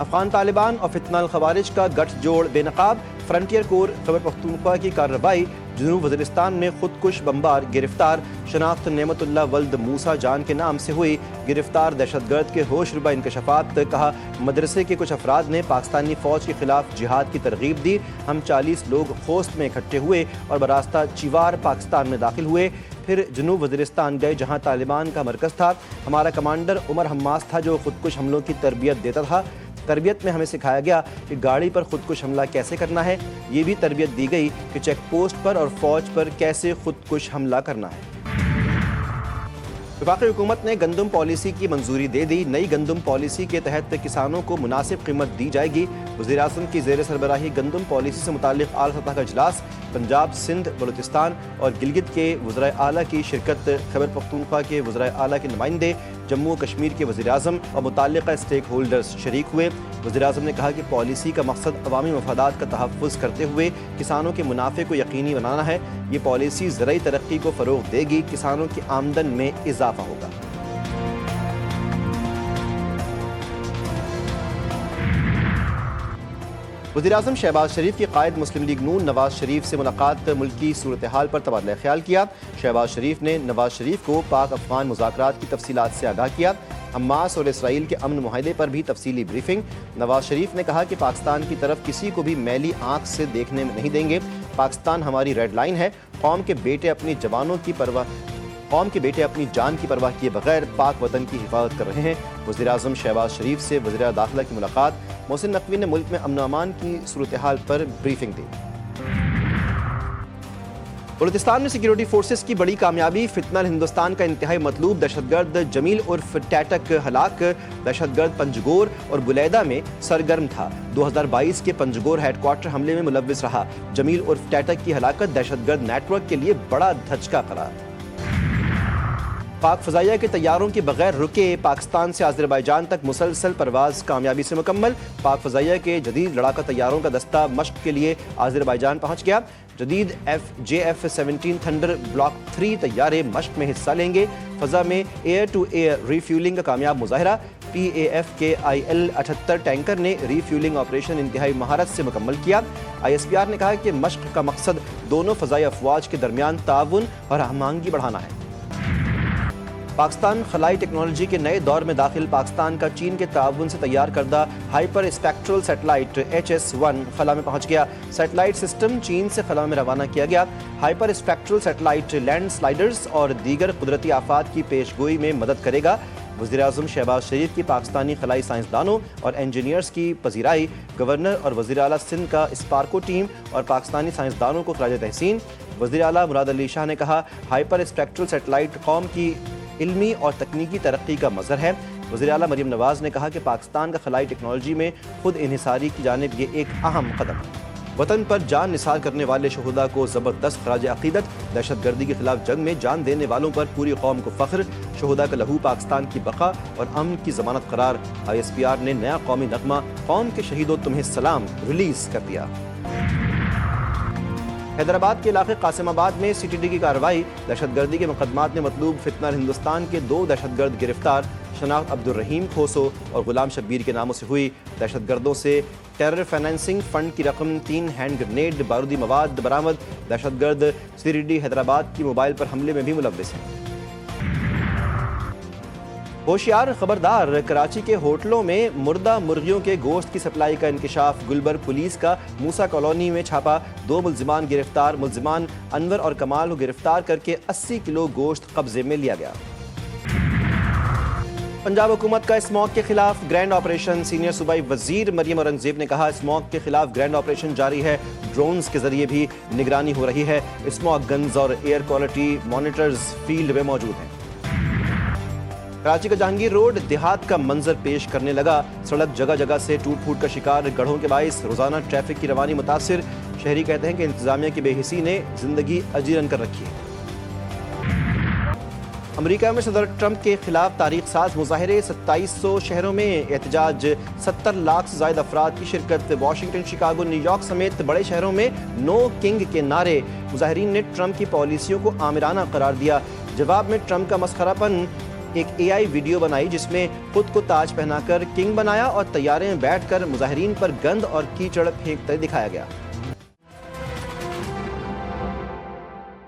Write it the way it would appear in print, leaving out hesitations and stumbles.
افغان طالبان اور فتنہ الخوارج کا گٹھ جوڑ بے نقاب، فرنٹیئر کور خیبر پختونخوا کی کارروائی، جنوب وزیرستان میں خودکش بمبار گرفتار، شناخت نعمت اللہ ولد موسیٰ جان کے نام سے ہوئی، گرفتار دہشت گرد کے ہوش ربا انکشافات، کہا مدرسے کے کچھ افراد نے پاکستانی فوج کے خلاف جہاد کی ترغیب دی، ہم 40 لوگ خوست میں اکٹھے ہوئے اور براستہ چیوار پاکستان میں داخل ہوئے، پھر جنوب وزیرستان گئے جہاں طالبان کا مرکز تھا، ہمارا کمانڈر عمر حماس تھا جو خودکش حملوں کی تربیت دیتا تھا، تربیت میں ہمیں سکھایا گیا کہ گاڑی پر خودکش حملہ کیسے کرنا ہے، یہ بھی تربیت دی گئی کہ چیک پوسٹ پر اور فوج پر کیسے خودکش حملہ کرنا ہے۔ وفاقی حکومت نے گندم پالیسی کی منظوری دے دی، نئی گندم پالیسی کے تحت کسانوں کو مناسب قیمت دی جائے گی، وزیر اعظم کی زیر سربراہی گندم پالیسی سے متعلق اعلیٰ سطح کا اجلاس، پنجاب، سندھ، بلوچستان اور گلگت کے وزرائے اعلیٰ کی شرکت، خیبر پختونخوا کے وزرائے اعلیٰ کے نمائندے، جموں و کشمیر کے وزیر اعظم اور متعلقہ اسٹیک ہولڈرز شریک ہوئے۔ وزیر اعظم نے کہا کہ پالیسی کا مقصد عوامی مفادات کا تحفظ کرتے ہوئے کسانوں کے منافع کو یقینی بنانا ہے، یہ پالیسی زرعی ترقی کو فروغ دے گی، کسانوں کی آمدن میں اضافہ ہوگا۔ وزیراعظم شہباز شریف کی قائد مسلم لیگ نون نواز شریف سے ملاقات، ملکی صورتحال پر تبادلہ خیال کیا، شہباز شریف نے نواز شریف کو پاک افغان مذاکرات کی تفصیلات سے آگاہ کیا، حماس اور اسرائیل کے امن معاہدے پر بھی تفصیلی بریفنگ، نواز شریف نے کہا کہ پاکستان کی طرف کسی کو بھی میلی آنکھ سے دیکھنے نہیں دیں گے، پاکستان ہماری ریڈ لائن ہے، قوم کے بیٹے اپنی جان کی پرواہ کیے بغیر پاک وطن کی حفاظت کر رہے ہیں۔ وزیر اعظم شہباز شریف سے وزیر داخلہ کی ملاقات، محسن نقوی نے ملک میں امن و امان کی صورتحال پر بریفنگ دی۔ بلوچستان میں سیکیورٹی فورسز کی بڑی کامیابی، فتنہ ہندوستان کا انتہائی مطلوب دہشت گرد جمیل عرف ٹیٹک ہلاک، دہشت گرد پنجگور اور بلیدہ میں سرگرم تھا، 2022 کے پنجگور ہیڈ کوارٹر حملے میں ملوث رہا، جمیل عرف ٹیٹک کی ہلاکت دہشت گرد نیٹ ورک کے لیے بڑا دھچکا قرار۔ پاک فضائیہ کے طیاروں کے بغیر رکے پاکستان سے آذربائیجان تک مسلسل پرواز کامیابی سے مکمل، پاک فضائیہ کے جدید لڑاکا طیاروں کا دستہ مشق کے لیے آذربائیجان پہنچ گیا، جدید JF-17 تھنڈر بلاک 3 طیارے مشق میں حصہ لیں گے، فضا میں air to air refuelling کا کامیاب مظاہرہ، PAF کے IL-78 ٹینکر نے ری فیولنگ آپریشن انتہائی مہارت سے مکمل کیا، ISPR نے کہا کہ مشق کا مقصد دونوں فضائی افواج کے درمیان تعاون اور ہم آہنگی بڑھانا ہے۔ پاکستان خلائی ٹیکنالوجی کے نئے دور میں داخل، پاکستان کا چین کے تعاون سے تیار کردہ ہائپر اسپیکٹرل سیٹلائٹ HS-1 خلا میں پہنچ گیا، سیٹلائٹ سسٹم چین سے خلا میں روانہ کیا گیا، ہائپر اسپیکٹرل سیٹلائٹ لینڈ سلائیڈرز اور دیگر قدرتی آفات کی پیش گوئی میں مدد کرے گا۔ وزیر اعظم شہباز شریف کی پاکستانی خلائی سائنسدانوں اور انجینئرز کی پذیرائی، گورنر اور وزیر اعلیٰ سندھ کا اسپارکو ٹیم اور پاکستانی سائنسدانوں کو خراج تحسین، وزیر اعلیٰ مراد علی شاہ نے کہا ہائپر اسپیکٹرل سیٹلائٹ قوم کی علمی اور تکنیکی ترقی کا مظہر ہے، وزیر اعلیٰ مریم نواز نے کہا کہ پاکستان کا خلائی ٹیکنالوجی میں خود انحصاری کی جانب یہ ایک اہم قدم ہے۔ وطن پر جان نثار کرنے والے شہداء کو زبردست خراج عقیدت، دہشت گردی کے خلاف جنگ میں جان دینے والوں پر پوری قوم کو فخر، شہداء کا لہو پاکستان کی بقا اور امن کی ضمانت قرار، ISPR نے نیا قومی نغمہ قوم کے شہیدوں تمہیں سلام ریلیز کر دیا۔ حیدرآباد کے علاقے قاسم آباد میں CTD کی کارروائی، دہشت گردی کے مقدمات میں مطلوب فتنہ ہندوستان کے 2 دہشت گرد گرفتار، شناخت عبدالرحیم کھوسو اور غلام شبیر کے ناموں سے ہوئی، دہشت گردوں سے ٹیرر فائنینسنگ فنڈ کی رقم، 3 ہینڈ گرنیڈ بارودی مواد برآمد، دہشت گرد CTD حیدرآباد کی موبائل پر حملے میں بھی ملوث ہیں۔ ہوشیار خبردار، کراچی کے ہوٹلوں میں مردہ مرغیوں کے گوشت کی سپلائی کا انکشاف، گلبرگ پولیس کا موسیٰ کالونی میں چھاپا، 2 ملزمان گرفتار، ملزمان انور اور کمال کو گرفتار کر کے 80 کلو گوشت قبضے میں لیا گیا۔ پنجاب حکومت کا اسموگ کے خلاف گرینڈ آپریشن، سینئر صوبائی وزیر مریم اورنگزیب نے کہا اسموگ کے خلاف گرینڈ آپریشن جاری ہے، ڈرونز کے ذریعے بھی نگرانی ہو رہی ہے، اسموگ گنز اور ایئر کوالٹی مانیٹرز فیلڈ میں موجود ہیں۔ کراچی کا جہانگیر روڈ دیہات کا منظر پیش کرنے لگا، سڑک جگہ جگہ سے ٹوٹ پھوٹ کا شکار، گڑھوں کے باعث روزانہ ٹریفک کی روانی متاثر، شہری کہتے ہیں کہ انتظامیہ کی بے حسی نے زندگی اجیرن کر رکھی ہے۔ امریکہ میں صدر ٹرمپ کے خلاف تاریخ ساز مظاہرے، 2700 شہروں میں احتجاج، 70 لاکھ سے زائد افراد کی شرکت، واشنگٹن، شکاگو، نیو یارک سمیت بڑے شہروں میں نو کنگ کے نعرے، مظاہرین نے ٹرمپ کی پالیسیوں کو آمرانہ قرار دیا، جواب میں ٹرمپ کا مسخرہ پن، ایک AI ویڈیو بنائی جس میں خود کو تاج پہنا کر کنگ بنایا اور طیارے میں بیٹھ کر مظاہرین پر گند اور کیچڑ پھینکتے دکھایا گیا۔